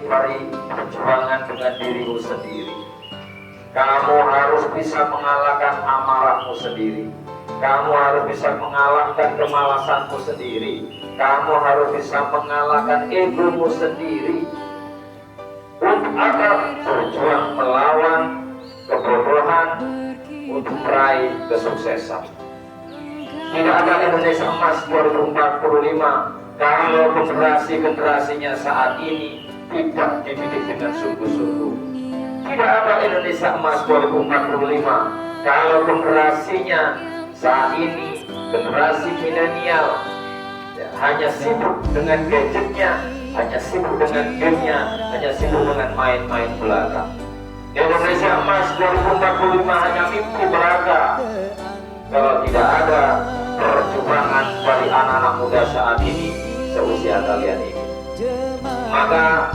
dari perjuangan dengan dirimu sendiri. Kamu harus bisa mengalahkan amarahmu sendiri. Kamu harus bisa mengalahkan kemalasanmu sendiri. Kamu harus bisa mengalahkan egomu sendiri. Untuk apa? Berjuang melawan kebodohan untuk meraih kesuksesan. Tidak ada Indonesia emas 2045 kalau generasi-generasinya saat ini tidak dididik dengan sungguh-sungguh. Tidak ada Indonesia emas 2045 kalau generasinya saat ini, generasi milenial, ya, hanya sibuk dengan gadgetnya, hanya sibuk dengan gamenya, hanya sibuk dengan main-main belaka. Indonesia emas 2045 hanya mimpi belaka kalau tidak ada perjuangan dari anak-anak muda saat ini, seusia kalian ini. Maka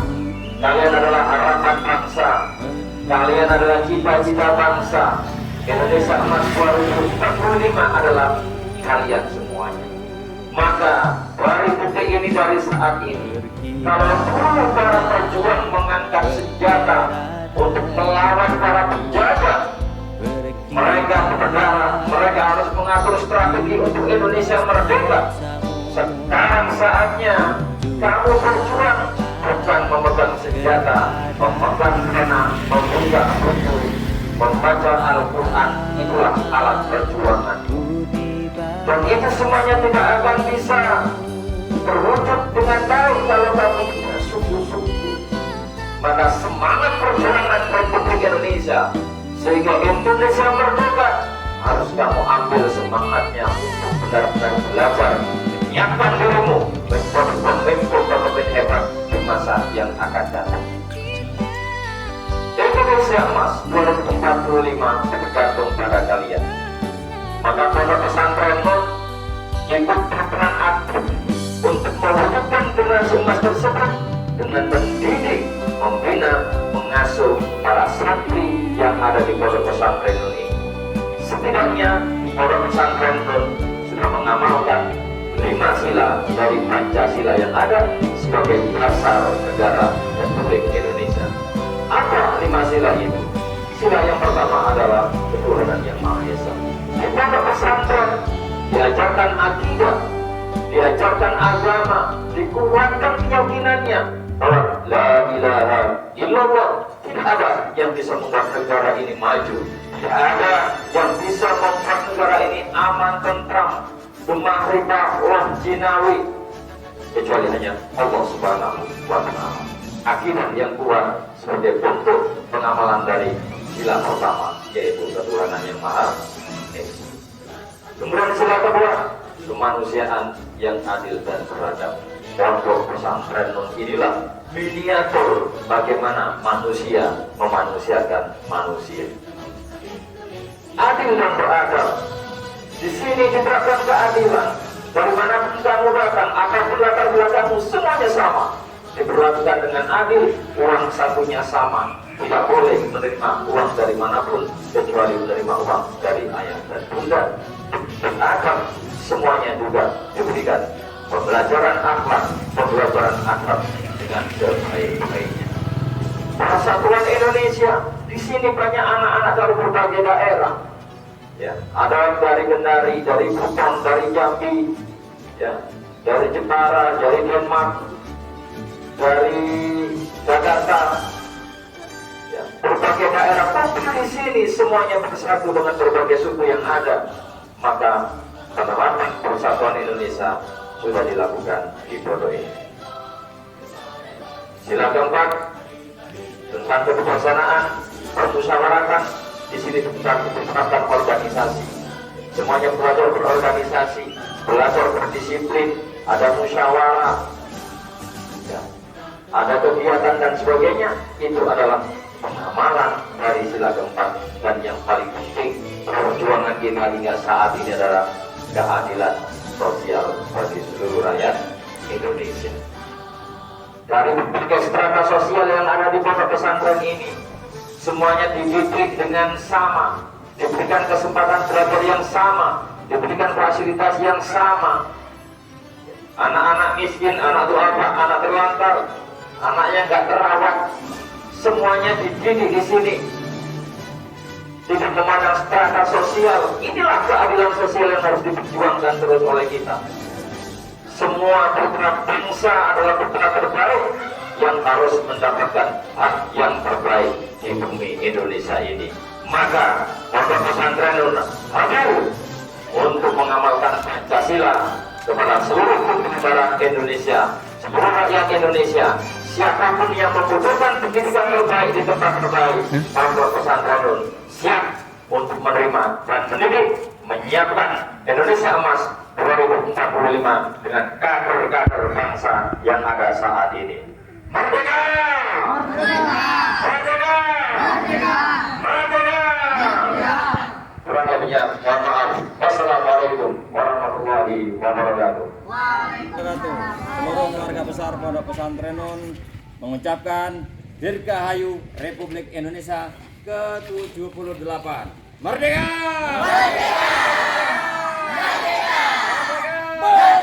kalian adalah harapan bangsa, kalian adalah cita-cita bangsa. Indonesia emas 2045 adalah kalian semuanya. Maka dari detik ini, dari saat ini, kalau dulu para pejuang mengangkat senjata untuk melawan para penjajah, mereka berdarah, mereka harus mengatur strategi untuk Indonesia merdeka. Sekarang saatnya kamu berjuang, bukan memegang senjata, memegang pena, membuka buku, membaca Al-Quran. Itulah alat perjuangan. Dan itu semuanya tidak akan bisa terwujud dengan baik kalau kamu tidak sungguh-sungguh. Maka semangat perjuangan Republik Indonesia sehingga Indonesia merdeka harus kamu ambil semangatnya untuk benar-benar belajar, menyiapkan dirimu menjadi pemimpin hebat di masa yang akan datang. Indonesia emas 2045 tergantung pada kalian. Maka pondok pesantren Nur ikut berperan aktif untuk mewujudkan generasi emas tersebut dengan mendidik, membina, mengasuh para santri yang ada di pondok pesantren Nur ini. Setidaknya pondok pesantren Nur sudah mengamalkan 5 sila dari Pancasila yang ada sebagai dasar negara Republik Indonesia. Apa 5 sila itu? Sila yang pertama adalah ketuhanan yang Maha Esa. Di pondok pesantren diajarkan akidah, diajarkan agama, dikuatkan keyakinannya bahwa la ilaha illallah. Tidak ada yang bisa membuat negara ini maju, tidak ada yang bisa membuat negara ini aman, tentram, demam riba, uang jinawi, kecuali hanya Allah Subhanahu wa Ta'ala. Akidah yang kuat sebagai bentuk pengamalan dari sila pertama, yaitu ketuhanan yang Maha Esa. Kemudian sila kedua, kemanusiaan yang adil dan beradab. Pondok pesantren Nur inilah miniatur bagaimana manusia memanusiakan manusia. Adil dan beradab. Di sini diterapkan keadilan. Dari mana pun kamu datang, apapun latar belakangmu, semuanya sama. Diperlakukan dengan adil, uang sakunya sama. Tidak boleh menerima uang dari manapun kecuali menerima uang dari ayah dan bunda. Beradab, semuanya juga diberikan pembelajaran akhlak dengan sebaik-baiknya. Persatuan Indonesia, di sini banyak anak-anak dari berbagai daerah. Ya, ada dari Kendari, dari Buton, dari Jambi, ya, dari Jepara, dari Denmark, dari Jakarta, ya, berbagai daerah. Tapi di sini semuanya bersatu dengan berbagai suku yang ada. Maka penerapan persatuan Indonesia sudah dilakukan di pondok ini. Sila keempat tentang kebijaksanaan, permusyawaratan. Di sini ditetapkan organisasi. Semuanya belajar berorganisasi, belajar berdisiplin, ada musyawarah, ya, ada kegiatan dan sebagainya. Itu adalah pengamalan dari sila keempat. Dan yang paling penting, perjuangan kita hingga saat ini adalah keadilan sosial bagi seluruh rakyat Indonesia. Dari berbagai strata sosial yang ada di pondok pesantren ini, semuanya dididik dengan sama, diberikan kesempatan belajar yang sama, diberikan fasilitas yang sama. Anak-anak miskin, anak duafa, anak terlantar, anaknya nggak terawat, semuanya dididik di sini. Tidak memandang strata sosial. Inilah keadilan sosial yang harus diperjuangkan terus oleh kita. Semua putra bangsa adalah putra terbaik yang harus mendapatkan hak yang terbaik di bumi Indonesia ini. Maka Pondok Pesantren Nun hadir untuk mengamalkan Pancasila kepada seluruh negara Indonesia, seluruh rakyat Indonesia. Siapapun yang membutuhkan pendidikan terbaik di tempat terbaik, Pondok Pesantren Nun siap untuk menerima dan mendidik, menyiapkan Indonesia Emas 2045 dengan kader-kader bangsa yang ada saat ini. Merdeka! Merdeka! Merdeka! Merdeka! Merdeka! Kurang lebihnya, mohon maaf. Wassalamualaikum warahmatullahi wabarakatuh. Seluruh keluarga besar Pondok Pesantren Nun mengucapkan Dirgahayu Republik Indonesia ke-78. Merdeka! Merdeka! Merdeka! Merdeka!